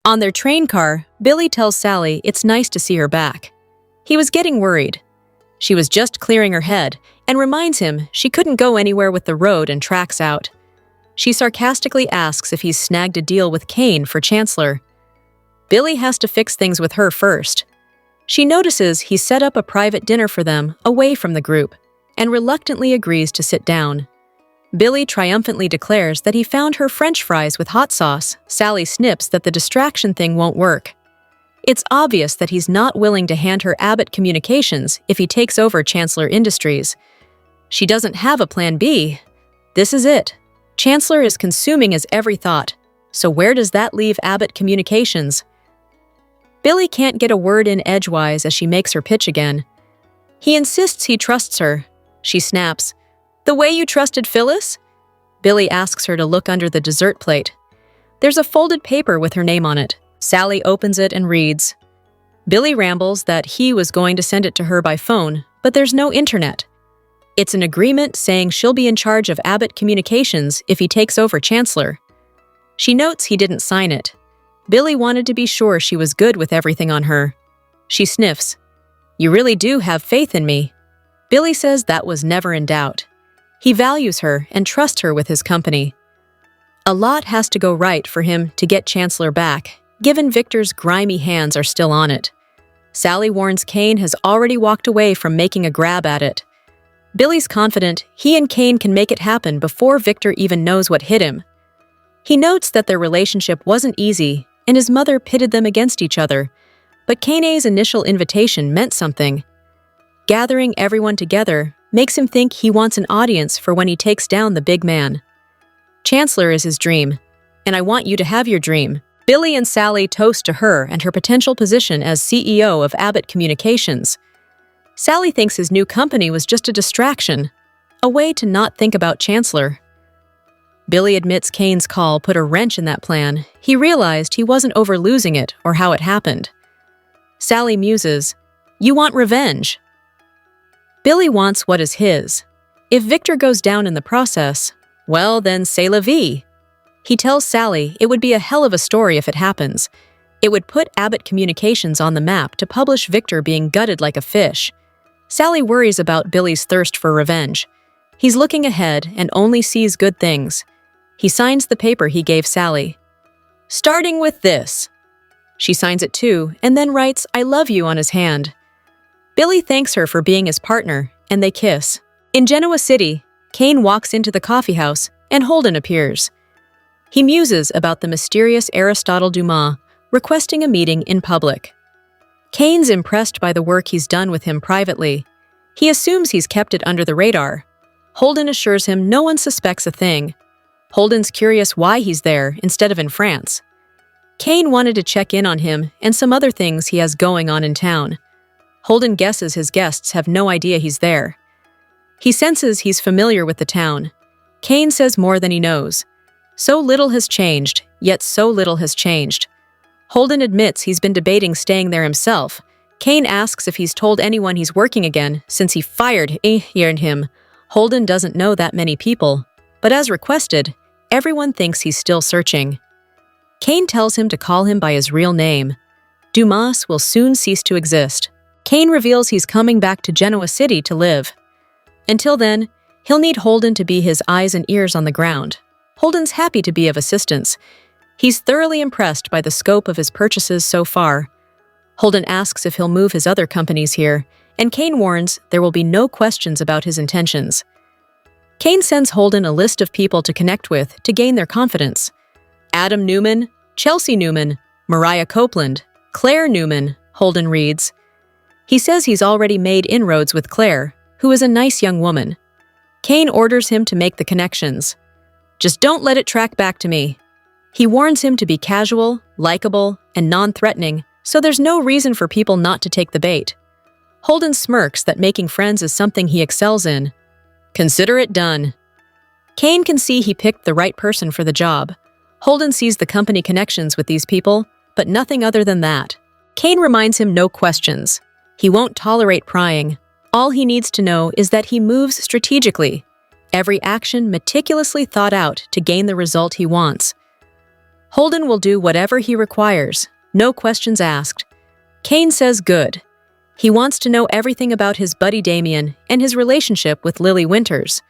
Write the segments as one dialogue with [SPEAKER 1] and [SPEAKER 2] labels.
[SPEAKER 1] On their train car, Billy tells Sally it's nice to see her back. He was getting worried. She was just clearing her head and reminds him she couldn't go anywhere with the road and tracks out. She sarcastically asks if he's snagged a deal with Cain for Chancellor. Billy has to fix things with her first. She notices he set up a private dinner for them away from the group and reluctantly agrees to sit down. Billy triumphantly declares that he found her French fries with hot sauce. Sally snips that the distraction thing won't work. It's obvious that he's not willing to hand her Abbott Communications if he takes over Chancellor Industries. She doesn't have a plan B. This is it. Chancellor is consuming his every thought. So where does that leave Abbott Communications? Billy can't get a word in edgewise as she makes her pitch again. He insists he trusts her. She snaps. "The way you trusted Phyllis?" Billy asks her to look under the dessert plate. There's a folded paper with her name on it. Sally opens it and reads. Billy rambles that he was going to send it to her by phone, but there's no internet. It's an agreement saying she'll be in charge of Abbott Communications if he takes over Chancellor. She notes he didn't sign it. Billy wanted to be sure she was good with everything on her. She sniffs. "You really do have faith in me." Billy says that was never in doubt. He values her and trusts her with his company. A lot has to go right for him to get Chancellor back, given Victor's grimy hands are still on it. Sally warns Cain has already walked away from making a grab at it. Billy's confident he and Cain can make it happen before Victor even knows what hit him. He notes that their relationship wasn't easy and his mother pitted them against each other, but Cain's initial invitation meant something. Gathering everyone together makes him think he wants an audience for when he takes down the big man. Chancellor is his dream, and I want you to have your dream. Billy and Sally toast to her and her potential position as CEO of Abbott Communications. Sally thinks his new company was just a distraction, a way to not think about Chancellor. Billy admits Cain's call put a wrench in that plan. He realized he wasn't over losing it or how it happened. Sally muses, "You want revenge." Billy wants what is his. If Victor goes down in the process, well then c'est la vie. He tells Sally it would be a hell of a story if it happens. It would put Abbott Communications on the map to publish Victor being gutted like a fish. Sally worries about Billy's thirst for revenge. He's looking ahead and only sees good things. He signs the paper he gave Sally. "Starting with this." She signs it too, and then writes, "I love you" on his hand. Billy thanks her for being his partner, and they kiss. In Genoa City, Cain walks into the coffee house, and Holden appears. He muses about the mysterious Aristotle Dumas, requesting a meeting in public. Cain's impressed by the work he's done with him privately. He assumes he's kept it under the radar. Holden assures him no one suspects a thing. Holden's curious why he's there instead of in France. Cain wanted to check in on him and some other things he has going on in town. Holden guesses his guests have no idea he's there. He senses he's familiar with the town. Cain says more than he knows. So little has changed, yet so little has changed. Holden admits he's been debating staying there himself. Cain asks if he's told anyone he's working again since he fired him. Holden doesn't know that many people, but as requested, everyone thinks he's still searching. Cain tells him to call him by his real name. Dumas will soon cease to exist. Cain reveals he's coming back to Genoa City to live. Until then, he'll need Holden to be his eyes and ears on the ground. Holden's happy to be of assistance. He's thoroughly impressed by the scope of his purchases so far. Holden asks if he'll move his other companies here, and Cain warns there will be no questions about his intentions. Cain sends Holden a list of people to connect with to gain their confidence. Adam Newman, Chelsea Newman, Mariah Copeland, Claire Newman, Holden reads. He says he's already made inroads with Claire, who is a nice young woman. Cain orders him to make the connections. Just don't let it track back to me. He warns him to be casual, likable, and non-threatening, so there's no reason for people not to take the bait. Holden smirks that making friends is something he excels in. Consider it done. Cain can see he picked the right person for the job. Holden sees the company connections with these people, but nothing other than that. Cain reminds him no questions. He won't tolerate prying. All he needs to know is that he moves strategically, every action meticulously thought out to gain the result he wants. Holden will do whatever he requires, no questions asked. Cain says good. He wants to know everything about his buddy Damien and his relationship with Lily Winters.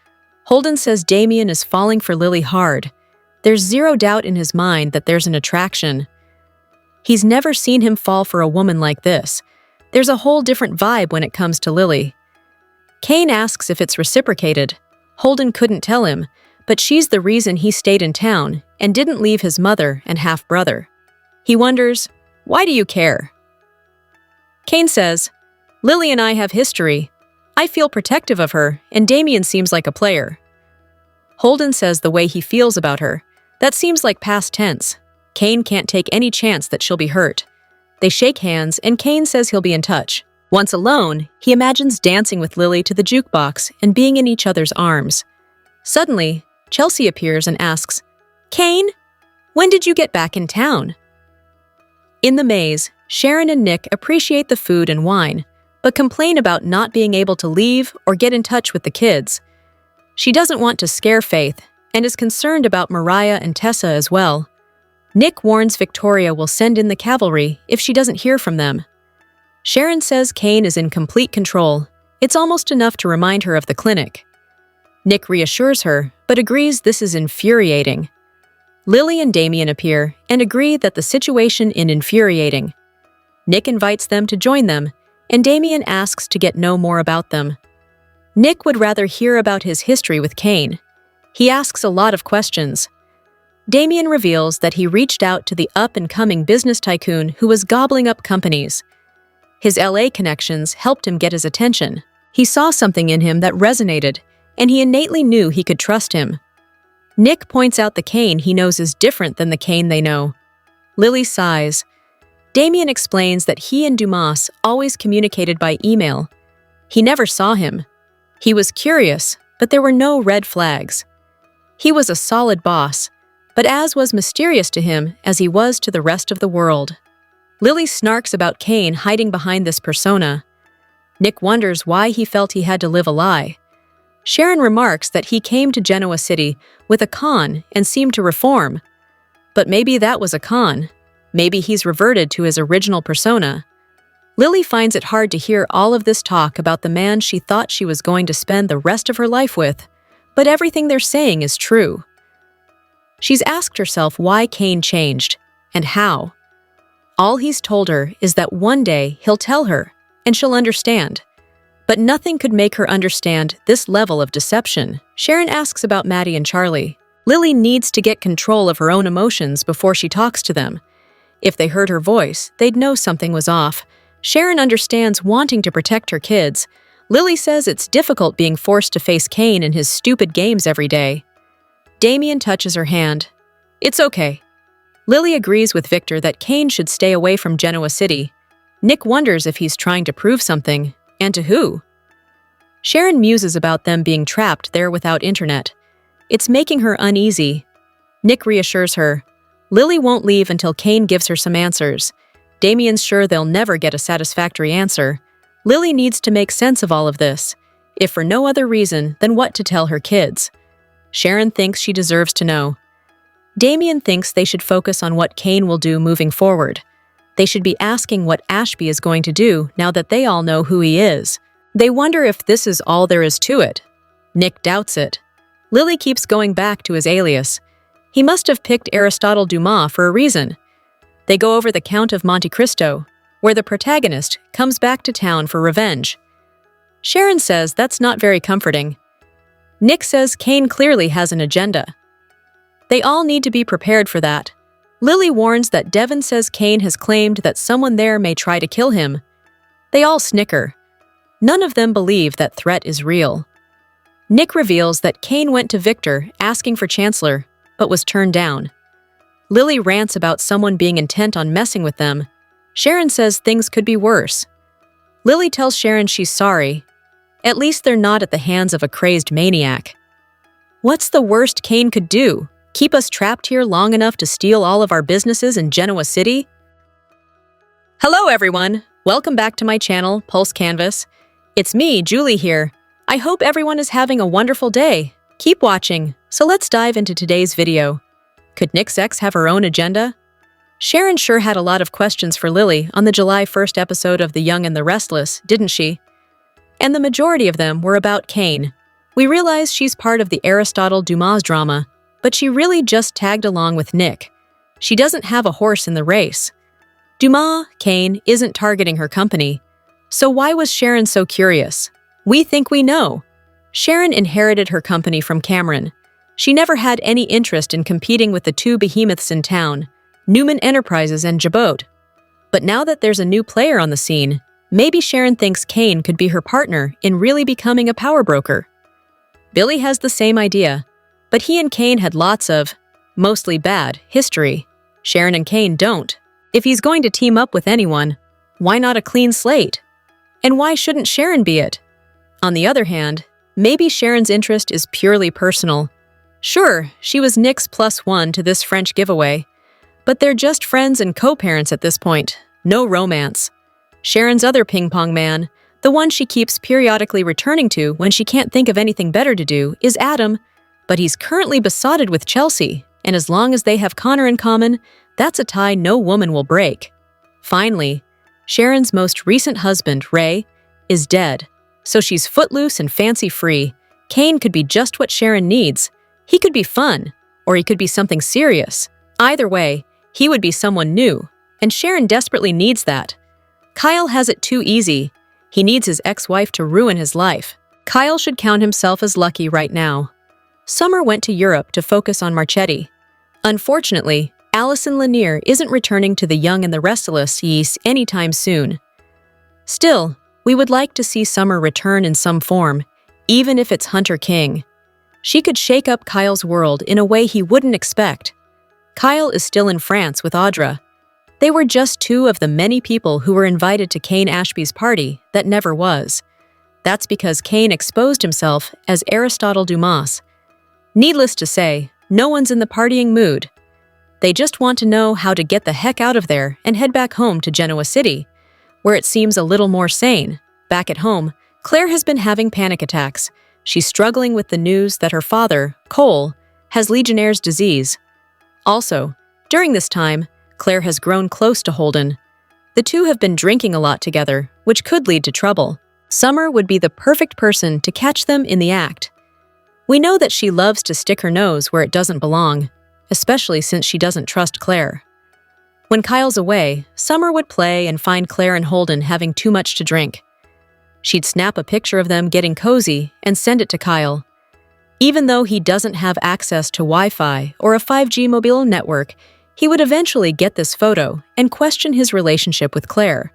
[SPEAKER 1] Holden says Damien is falling for Lily hard. There's zero doubt in his mind that there's an attraction. He's never seen him fall for a woman like this. There's a whole different vibe when it comes to Lily. Cain asks if it's reciprocated. Holden couldn't tell him, but she's the reason he stayed in town and didn't leave his mother and half-brother. He wonders, why do you care? Cain says, Lily and I have history. I feel protective of her, and Damien seems like a player. Holden says the way he feels about her. That seems like past tense. Cain can't take any chance that she'll be hurt. They shake hands, and Cain says he'll be in touch. Once alone, he imagines dancing with Lily to the jukebox and being in each other's arms. Suddenly, Chelsea appears and asks, Cain, when did you get back in town? In the maze, Sharon and Nick appreciate the food and wine, but complain about not being able to leave or get in touch with the kids. She doesn't want to scare Faith and is concerned about Mariah and Tessa as well. Nick warns Victoria will send in the cavalry if she doesn't hear from them. Sharon says Cain is in complete control. It's almost enough to remind her of the clinic. Nick reassures her, but agrees this is infuriating. Lily and Damien appear and agree that the situation is infuriating. Nick invites them to join them, and Damien asks to get know more about them. Nick would rather hear about his history with Cain. He asks a lot of questions. Damien reveals that he reached out to the up-and-coming business tycoon who was gobbling up companies. His LA connections helped him get his attention. He saw something in him that resonated, and he innately knew he could trust him. Nick points out the Cain he knows is different than the Cain they know. Lily sighs. Damien explains that he and Dumas always communicated by email. He never saw him. He was curious, but there were no red flags. He was a solid boss, but as was mysterious to him as he was to the rest of the world. Lily snarks about Cain hiding behind this persona. Nick wonders why he felt he had to live a lie. Sharon remarks that he came to Genoa City with a con and seemed to reform. But maybe that was a con. Maybe he's reverted to his original persona. Lily finds it hard to hear all of this talk about the man she thought she was going to spend the rest of her life with, but everything they're saying is true. She's asked herself why Cain changed, and how. All he's told her is that one day he'll tell her, and she'll understand. But nothing could make her understand this level of deception. Sharon asks about Maddie and Charlie. Lily needs to get control of her own emotions before she talks to them. If they heard her voice, they'd know something was off. Sharon understands wanting to protect her kids. Lily says it's difficult being forced to face Cain and his stupid games every day. Damien touches her hand. It's okay. Lily agrees with Victor that Cain should stay away from Genoa City. Nick wonders if he's trying to prove something, and to who? Sharon muses about them being trapped there without internet. It's making her uneasy. Nick reassures her. Lily won't leave until Cain gives her some answers. Damien's sure they'll never get a satisfactory answer. Lily needs to make sense of all of this, if for no other reason than what to tell her kids. Sharon thinks she deserves to know. Damien thinks they should focus on what Cain will do moving forward. They should be asking what Ashby is going to do now that they all know who he is. They wonder if this is all there is to it. Nick doubts it. Lily keeps going back to his alias. He must have picked Aristotle Dumas for a reason. They go over the Count of Monte Cristo, where the protagonist comes back to town for revenge. Sharon says that's not very comforting. Nick says Cain clearly has an agenda. They all need to be prepared for that. Lily warns that Devon says Cain has claimed that someone there may try to kill him. They all snicker. None of them believe that threat is real. Nick reveals that Cain went to Victor asking for Chancellor, but was turned down. Lily rants about someone being intent on messing with them. Sharon says things could be worse. Lily tells Sharon she's sorry. At least they're not at the hands of a crazed maniac. What's the worst Cain could do? Keep us trapped here long enough to steal all of our businesses in Genoa City? Hello everyone! Welcome back to my channel, Pulse Canvas. It's me, Julie here. I hope everyone is having a wonderful day. Keep watching, so let's dive into today's video. Could Nick's ex have her own agenda? Sharon sure had a lot of questions for Lily on the July 1st episode of The Young and the Restless, didn't she? And the majority of them were about Cain. We realize she's part of the Aristotle Dumas drama, but she really just tagged along with Nick. She doesn't have a horse in the race. Dumas, Cain, isn't targeting her company. So why was Sharon so curious? We think we know. Sharon inherited her company from Cameron. She never had any interest in competing with the two behemoths in town, Newman Enterprises and Jabot. But now that there's a new player on the scene, maybe Sharon thinks Cain could be her partner in really becoming a power broker. Billy has the same idea, but he and Cain had lots of, mostly bad, history. Sharon and Cain don't. If he's going to team up with anyone, why not a clean slate? And why shouldn't Sharon be it? On the other hand, maybe Sharon's interest is purely personal. Sure, she was Nick's +1 to this French giveaway, but they're just friends and co-parents at this point, no romance. Sharon's other ping-pong man, the one she keeps periodically returning to when she can't think of anything better to do, is Adam, but he's currently besotted with Chelsea, and as long as they have Connor in common, that's a tie no woman will break. Finally, Sharon's most recent husband, Ray, is dead, so she's footloose and fancy-free. Cain could be just what Sharon needs. He could be fun, or he could be something serious. Either way, he would be someone new, and Sharon desperately needs that. Kyle has it too easy. He needs his ex-wife to ruin his life. Kyle should count himself as lucky right now. Summer went to Europe to focus on Marchetti. Unfortunately, Allison Lanier isn't returning to The Young and the Restless anytime soon. Still, we would like to see Summer return in some form, even if it's Hunter King. She could shake up Kyle's world in a way he wouldn't expect. Kyle is still in France with Audra. They were just two of the many people who were invited to Cain Ashby's party that never was. That's because Cain exposed himself as Aristotle Dumas. Needless to say, no one's in the partying mood. They just want to know how to get the heck out of there and head back home to Genoa City, where it seems a little more sane. Back at home, Claire has been having panic attacks. She's struggling with the news that her father, Cole, has Legionnaire's disease. Also, during this time, Claire has grown close to Holden. The two have been drinking a lot together, which could lead to trouble. Summer would be the perfect person to catch them in the act. We know that she loves to stick her nose where it doesn't belong, especially since she doesn't trust Claire. When Kyle's away, Summer would play and find Claire and Holden having too much to drink. She'd snap a picture of them getting cozy and send it to Kyle. Even though he doesn't have access to Wi-Fi or a 5G mobile network, he would eventually get this photo and question his relationship with Claire,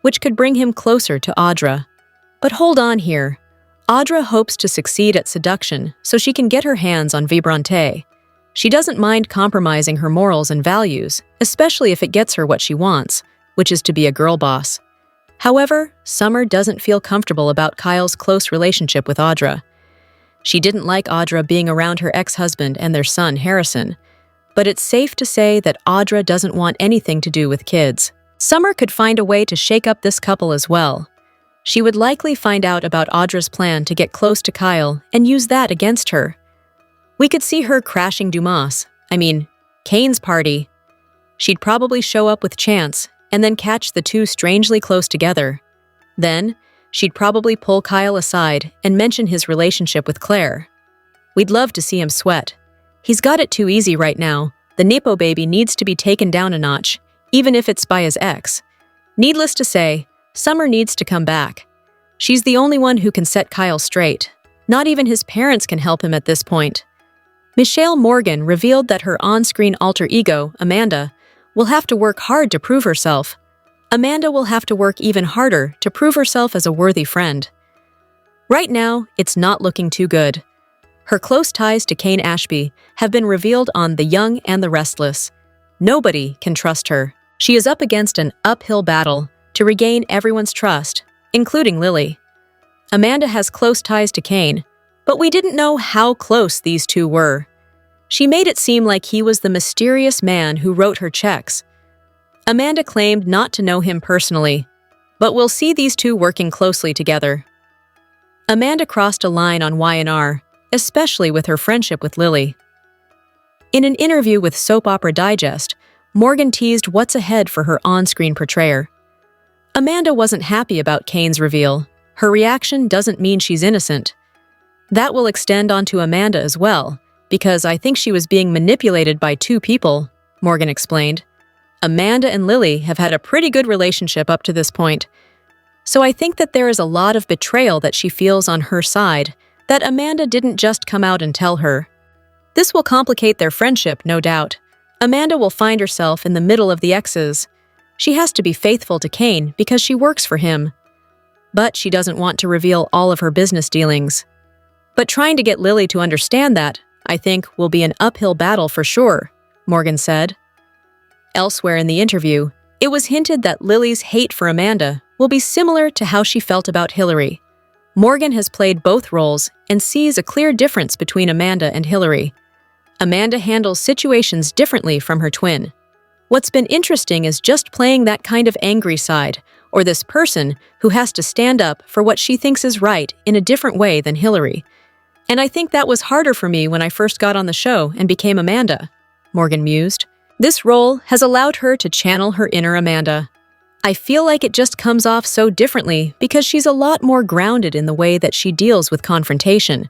[SPEAKER 1] which could bring him closer to Audra. But hold on here. Audra hopes to succeed at seduction so she can get her hands on Vibrante. She doesn't mind compromising her morals and values, especially if it gets her what she wants, which is to be a girl boss. However, Summer doesn't feel comfortable about Kyle's close relationship with Audra. She didn't like Audra being around her ex-husband and their son, Harrison, but it's safe to say that Audra doesn't want anything to do with kids. Summer could find a way to shake up this couple as well. She would likely find out about Audra's plan to get close to Kyle and use that against her. We could see her crashing Cain's party. She'd probably show up with Chance and then catch the two strangely close together. Then, she'd probably pull Kyle aside and mention his relationship with Claire. We'd love to see him sweat. He's got it too easy right now. The Nippo baby needs to be taken down a notch, even if it's by his ex. Needless to say, Summer needs to come back. She's the only one who can set Kyle straight. Not even his parents can help him at this point. Michelle Morgan revealed that her on-screen alter ego, Amanda, will have to work hard to prove herself. Amanda will have to work even harder to prove herself as a worthy friend. Right now, it's not looking too good. Her close ties to Cain Ashby have been revealed on The Young and the Restless. Nobody can trust her. She is up against an uphill battle to regain everyone's trust, including Lily. Amanda has close ties to Cain, but we didn't know how close these two were. She made it seem like he was the mysterious man who wrote her checks. Amanda claimed not to know him personally, but we'll see these two working closely together. Amanda crossed a line on Y&R, especially with her friendship with Lily. In an interview with Soap Opera Digest, Morgan teased what's ahead for her on-screen portrayer. Amanda wasn't happy about Cain's reveal. Her reaction doesn't mean she's innocent. That will extend onto Amanda as well, because I think she was being manipulated by two people, Morgan explained. Amanda and Lily have had a pretty good relationship up to this point. So I think that there is a lot of betrayal that she feels on her side, that Amanda didn't just come out and tell her. This will complicate their friendship, no doubt. Amanda will find herself in the middle of the X's. She has to be faithful to Cain because she works for him. But she doesn't want to reveal all of her business dealings. But trying to get Lily to understand that, I think, will be an uphill battle for sure, Morgan said. Elsewhere in the interview, it was hinted that Lily's hate for Amanda will be similar to how she felt about Hillary. Morgan has played both roles and sees a clear difference between Amanda and Hillary. Amanda handles situations differently from her twin. What's been interesting is just playing that kind of angry side, or this person who has to stand up for what she thinks is right in a different way than Hillary. And I think that was harder for me when I first got on the show and became Amanda, Morgan mused. This role has allowed her to channel her inner Amanda. I feel like it just comes off so differently because she's a lot more grounded in the way that she deals with confrontation.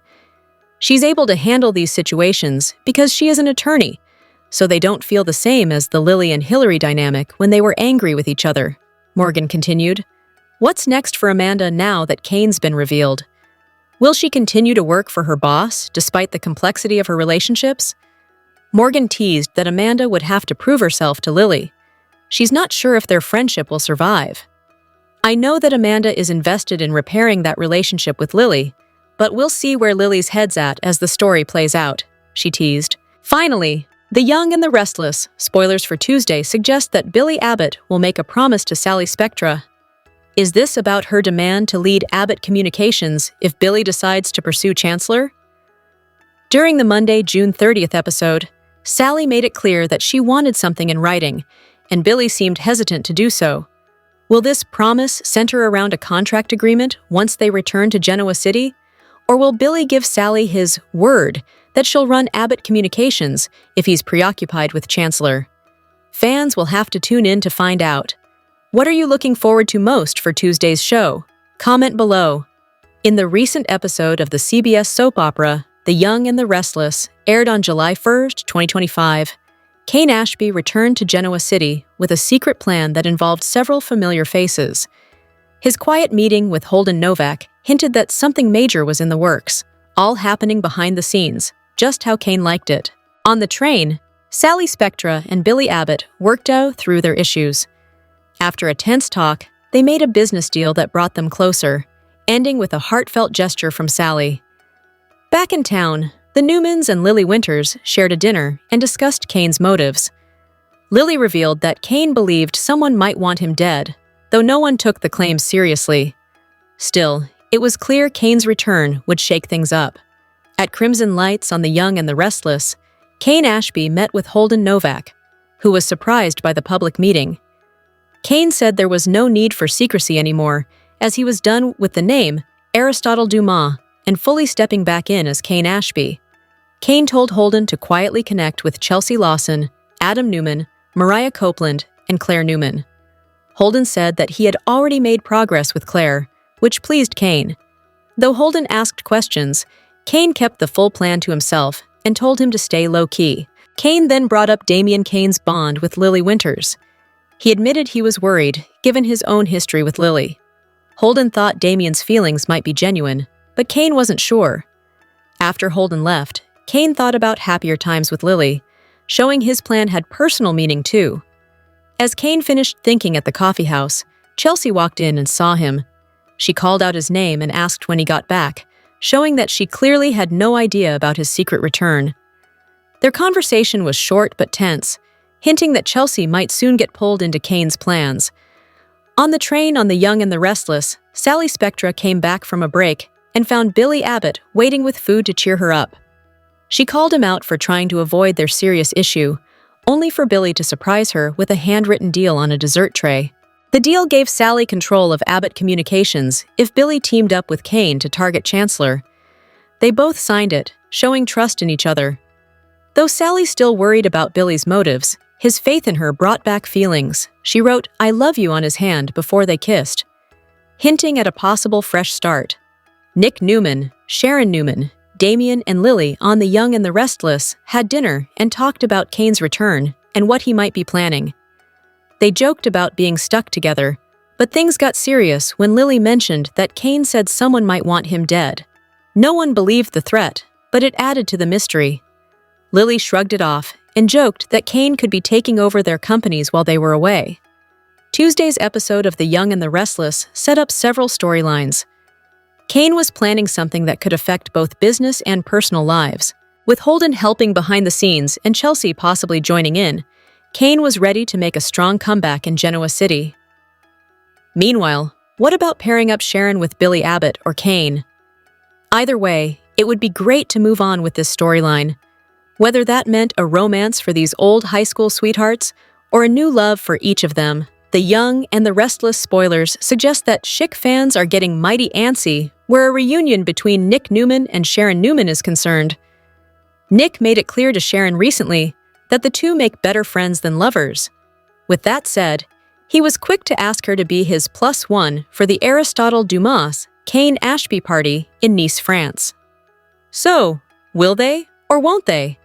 [SPEAKER 1] She's able to handle these situations because she is an attorney, so they don't feel the same as the Lily and Hillary dynamic when they were angry with each other, Morgan continued. What's next for Amanda now that Cain's been revealed? Will she continue to work for her boss despite the complexity of her relationships? Morgan teased that Amanda would have to prove herself to Lily. She's not sure if their friendship will survive. I know that Amanda is invested in repairing that relationship with Lily, but we'll see where Lily's head's at as the story plays out, she teased. Finally, The Young and the Restless, spoilers for Tuesday, suggest that Billy Abbott will make a promise to Sally Spectra. Is this about her demand to lead Abbott Communications if Billy decides to pursue Chancellor? During the Monday, June 30th episode, Sally made it clear that she wanted something in writing, and Billy seemed hesitant to do so. Will this promise center around a contract agreement once they return to Genoa City? Or will Billy give Sally his word that she'll run Abbott Communications if he's preoccupied with Chancellor? Fans will have to tune in to find out. What are you looking forward to most for Tuesday's show? Comment below. In the recent episode of the CBS soap opera, The Young and the Restless, aired on July 1st, 2025, Cain Ashby returned to Genoa City with a secret plan that involved several familiar faces. His quiet meeting with Holden Novak hinted that something major was in the works, all happening behind the scenes, just how Cain liked it. On the train, Sally Spectra and Billy Abbott worked out through their issues. After a tense talk, they made a business deal that brought them closer, ending with a heartfelt gesture from Sally. Back in town, the Newmans and Lily Winters shared a dinner and discussed Cain's motives. Lily revealed that Cain believed someone might want him dead, though no one took the claims seriously. Still, it was clear Cain's return would shake things up. At Crimson Lights on The Young and the Restless, Cain Ashby met with Holden Novak, who was surprised by the public meeting. Cain said there was no need for secrecy anymore, as he was done with the name Aristotle Dumas and fully stepping back in as Cain Ashby. Cain told Holden to quietly connect with Chelsea Lawson, Adam Newman, Mariah Copeland, and Claire Newman. Holden said that he had already made progress with Claire, which pleased Cain. Though Holden asked questions, Cain kept the full plan to himself and told him to stay low-key. Cain then brought up Damian Cain's bond with Lily Winters. He admitted he was worried, given his own history with Lily. Holden thought Damian's feelings might be genuine, but Cain wasn't sure. After Holden left, Cain thought about happier times with Lily, showing his plan had personal meaning too. As Cain finished thinking at the coffee house, Chelsea walked in and saw him. She called out his name and asked when he got back, showing that she clearly had no idea about his secret return. Their conversation was short but tense, hinting that Chelsea might soon get pulled into Cain's plans. On the train on The Young and the Restless, Sally Spectra came back from a break and found Billy Abbott waiting with food to cheer her up. She called him out for trying to avoid their serious issue, only for Billy to surprise her with a handwritten deal on a dessert tray. The deal gave Sally control of Abbott Communications if Billy teamed up with Cain to target Chancellor. They both signed it, showing trust in each other. Though Sally still worried about Billy's motives, his faith in her brought back feelings. She wrote, "I love you" on his hand before they kissed, hinting at a possible fresh start. Nick Newman, Sharon Newman, Damien and Lily on The Young and the Restless had dinner and talked about Cain's return and what he might be planning. They joked about being stuck together, but things got serious when Lily mentioned that Cain said someone might want him dead. No one believed the threat, but it added to the mystery. Lily shrugged it off and joked that Cain could be taking over their companies while they were away. Tuesday's episode of The Young and the Restless set up several storylines. Cain was planning something that could affect both business and personal lives. With Holden helping behind the scenes and Chelsea possibly joining in, Cain was ready to make a strong comeback in Genoa City. Meanwhile, what about pairing up Sharon with Billy Abbott or Cain? Either way, it would be great to move on with this storyline. Whether that meant a romance for these old high school sweethearts or a new love for each of them, The Young and the Restless spoilers suggest that chick fans are getting mighty antsy where a reunion between Nick Newman and Sharon Newman is concerned. Nick made it clear to Sharon recently that the two make better friends than lovers. With that said, he was quick to ask her to be his +1 for the Aristotle Dumas Cain Ashby party in Nice, France. So, will they or won't they?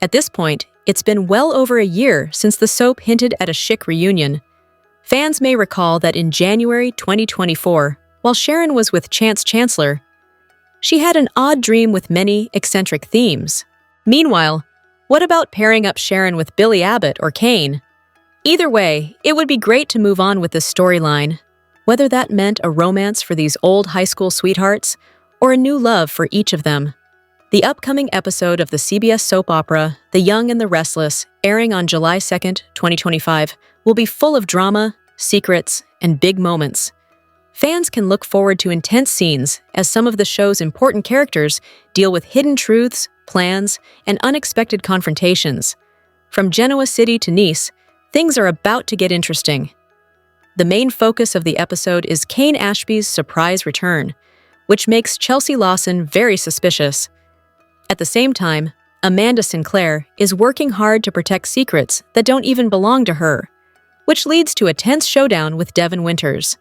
[SPEAKER 1] At this point, it's been well over a year since the soap hinted at a chic reunion. Fans may recall that in January 2024, while Sharon was with Chance Chancellor, she had an odd dream with many eccentric themes. Meanwhile, what about pairing up Sharon with Billy Abbott or Cain? Either way, it would be great to move on with this storyline, whether that meant a romance for these old high school sweethearts or a new love for each of them. The upcoming episode of the CBS soap opera, The Young and the Restless, airing on July 2nd, 2025, will be full of drama, secrets, and big moments. Fans can look forward to intense scenes as some of the show's important characters deal with hidden truths, plans, and unexpected confrontations. From Genoa City to Nice, things are about to get interesting. The main focus of the episode is Cain Ashby's surprise return, which makes Chelsea Lawson very suspicious. At the same time, Amanda Sinclair is working hard to protect secrets that don't even belong to her, which leads to a tense showdown with Devin Winters.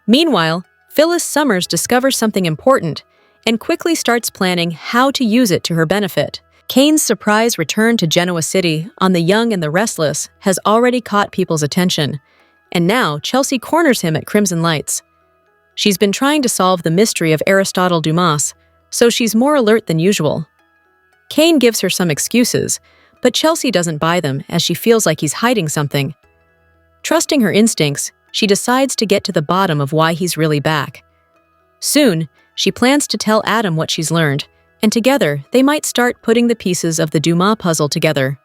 [SPEAKER 1] Meanwhile, Phyllis Summers discovers something important and quickly starts planning how to use it to her benefit. Cain's surprise return to Genoa City on The Young and the Restless has already caught people's attention, and now Chelsea corners him at Crimson Lights. She's been trying to solve the mystery of Aristotle Dumas, so she's more alert than usual. Cain gives her some excuses, but Chelsea doesn't buy them as she feels like he's hiding something. Trusting her instincts, she decides to get to the bottom of why he's really back. Soon, she plans to tell Adam what she's learned, and together they might start putting the pieces of the Dumas puzzle together.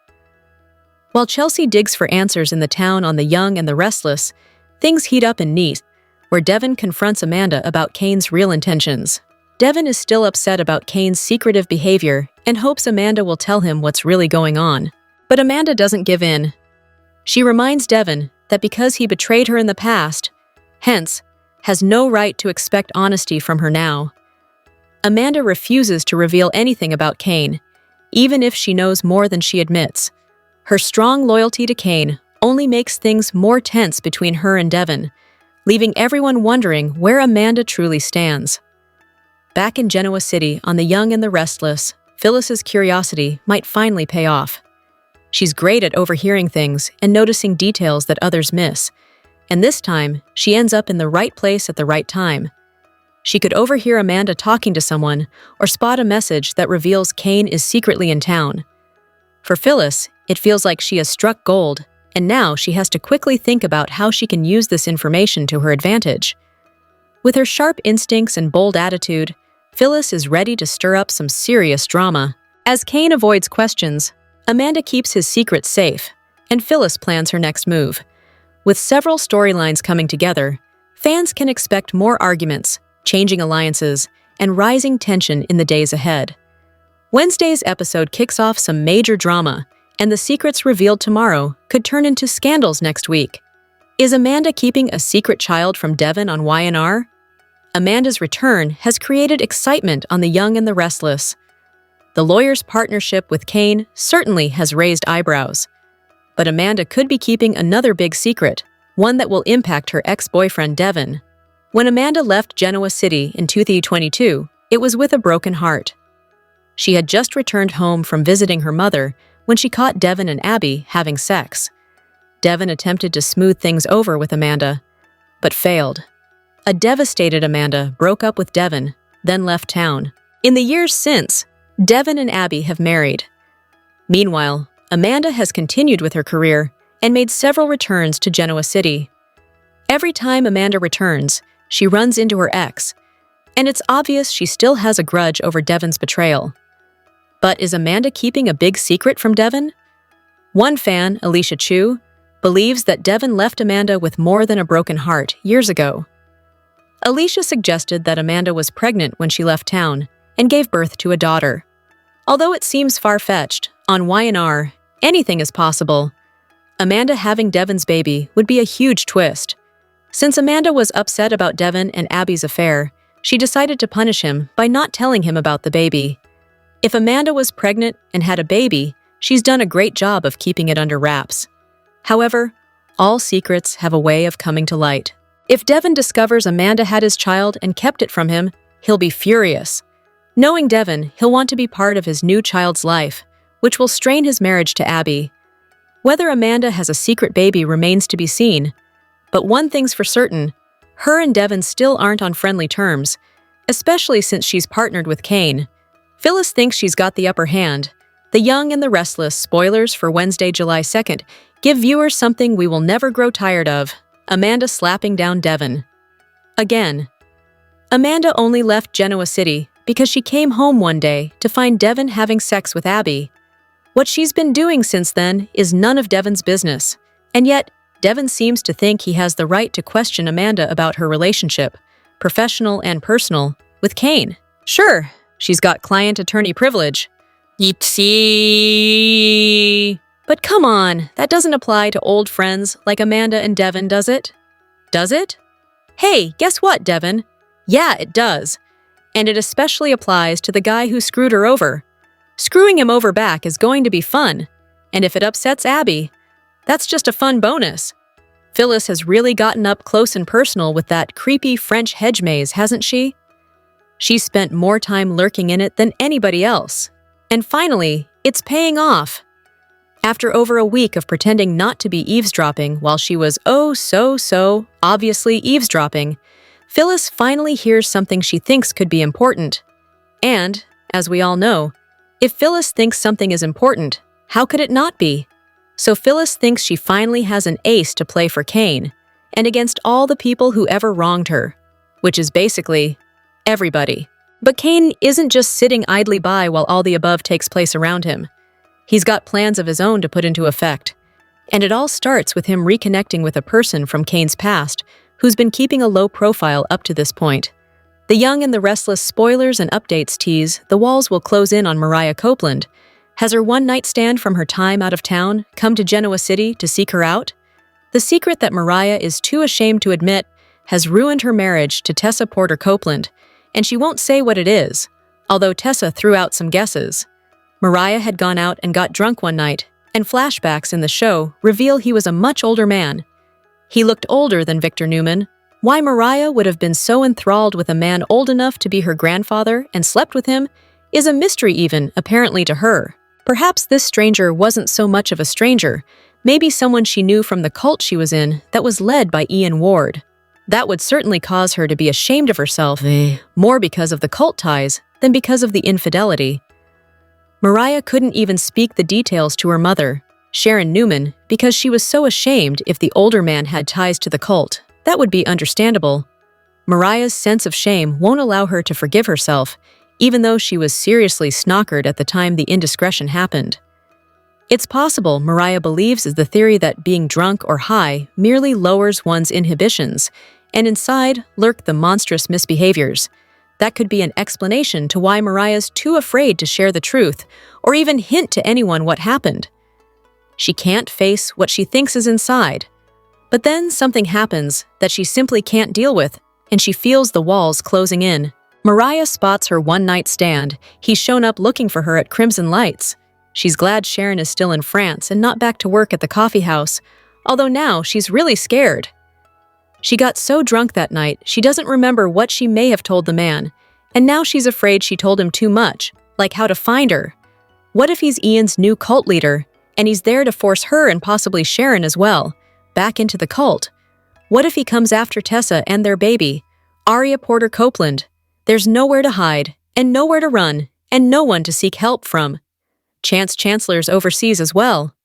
[SPEAKER 1] While Chelsea digs for answers in the town on The Young and the Restless, things heat up in Nice, where Devin confronts Amanda about Cain's real intentions. Devin is still upset about Cain's secretive behavior and hopes Amanda will tell him what's really going on. But Amanda doesn't give in. She reminds Devin that because he betrayed her in the past, hence, has no right to expect honesty from her now. Amanda refuses to reveal anything about Cain, even if she knows more than she admits. Her strong loyalty to Cain only makes things more tense between her and Devin, leaving everyone wondering where Amanda truly stands. Back in Genoa City on The Young and the Restless, Phyllis's curiosity might finally pay off. She's great at overhearing things and noticing details that others miss, and this time, she ends up in the right place at the right time. She could overhear Amanda talking to someone or spot a message that reveals Cain is secretly in town. For Phyllis, it feels like she has struck gold, and now she has to quickly think about how she can use this information to her advantage. With her sharp instincts and bold attitude, Phyllis is ready to stir up some serious drama. As Cain avoids questions, Amanda keeps his secrets safe, and Phyllis plans her next move. With several storylines coming together, fans can expect more arguments, changing alliances, and rising tension in the days ahead. Wednesday's episode kicks off some major drama, and the secrets revealed tomorrow could turn into scandals next week. Is Amanda keeping a secret child from Devin on YNR? Amanda's return has created excitement on The Young and the Restless. The lawyer's partnership with Cain certainly has raised eyebrows. But Amanda could be keeping another big secret, one that will impact her ex-boyfriend Devin. When Amanda left Genoa City in 2022, it was with a broken heart. She had just returned home from visiting her mother when she caught Devin and Abby having sex. Devin attempted to smooth things over with Amanda, but failed. A devastated Amanda broke up with Devin, then left town. In the years since, Devin and Abby have married. Meanwhile, Amanda has continued with her career and made several returns to Genoa City. Every time Amanda returns, she runs into her ex, and it's obvious she still has a grudge over Devin's betrayal. But is Amanda keeping a big secret from Devin? One fan, Alicia Chu, believes that Devin left Amanda with more than a broken heart years ago. Alicia suggested that Amanda was pregnant when she left town and gave birth to a daughter. Although it seems far-fetched, on Y&R, anything is possible. Amanda having Devin's baby would be a huge twist. Since Amanda was upset about Devin and Abby's affair, she decided to punish him by not telling him about the baby. If Amanda was pregnant and had a baby, she's done a great job of keeping it under wraps. However, all secrets have a way of coming to light. If Devin discovers Amanda had his child and kept it from him, he'll be furious. Knowing Devin, he'll want to be part of his new child's life, which will strain his marriage to Abby. Whether Amanda has a secret baby remains to be seen, but one thing's for certain, her and Devin still aren't on friendly terms, especially since she's partnered with Cain. Phyllis thinks she's got the upper hand. The Young and the Restless spoilers for Wednesday, July 2nd give viewers something we will never grow tired of: Amanda slapping down Devin. Again. Amanda only left Genoa City because she came home one day to find Devin having sex with Abby. What she's been doing since then is none of Devin's business, and yet Devin seems to think he has the right to question Amanda about her relationship, professional and personal, with Cain. Sure, she's got client-attorney privilege. Yipsy. But come on, that doesn't apply to old friends like Amanda and Devin, does it? Does it? Hey, guess what, Devin? Yeah, it does. And it especially applies to the guy who screwed her over. Screwing him over back is going to be fun, and if it upsets Abby, that's just a fun bonus. Phyllis has really gotten up close and personal with that creepy French hedge maze, hasn't she? She's spent more time lurking in it than anybody else. And finally, it's paying off. After over a week of pretending not to be eavesdropping while she was so obviously eavesdropping, Phyllis finally hears something she thinks could be important. And, as we all know, if Phyllis thinks something is important, how could it not be? So Phyllis thinks she finally has an ace to play for Cain, and against all the people who ever wronged her, which is basically everybody. But Cain isn't just sitting idly by while all the above takes place around him. He's got plans of his own to put into effect. And it all starts with him reconnecting with a person from Cain's past who's been keeping a low profile up to this point. The Young and the Restless spoilers and updates tease the walls will close in on Mariah Copeland. Has her one-night stand from her time out of town come to Genoa City to seek her out? The secret that Mariah is too ashamed to admit has ruined her marriage to Tessa Porter Copeland, and she won't say what it is, although Tessa threw out some guesses. Mariah had gone out and got drunk one night, and flashbacks in the show reveal he was a much older man. He looked older than Victor Newman. Why Mariah would have been so enthralled with a man old enough to be her grandfather and slept with him is a mystery even, apparently, to her. Perhaps this stranger wasn't so much of a stranger, maybe someone she knew from the cult she was in that was led by Ian Ward. That would certainly cause her to be ashamed of herself, more because of the cult ties than because of the infidelity. Mariah couldn't even speak the details to her mother, Sharon Newman, because she was so ashamed if the older man had ties to the cult. That would be understandable. Mariah's sense of shame won't allow her to forgive herself, even though she was seriously snookered at the time the indiscretion happened. It's possible Mariah believes the theory that being drunk or high merely lowers one's inhibitions, and inside lurk the monstrous misbehaviors. That could be an explanation to why Mariah's too afraid to share the truth or even hint to anyone what happened. She can't face what she thinks is inside. But then something happens that she simply can't deal with, and she feels the walls closing in. Mariah spots her one-night stand. He's shown up looking for her at Crimson Lights. She's glad Sharon is still in France and not back to work at the coffee house, although now she's really scared. She got so drunk that night, she doesn't remember what she may have told the man, and now she's afraid she told him too much, like how to find her. What if he's Ian's new cult leader, and he's there to force her and possibly Sharon as well back into the cult? What if he comes after Tessa and their baby, Aria Porter Copeland? There's nowhere to hide, and nowhere to run, and no one to seek help from. Chance Chancellor's overseas as well.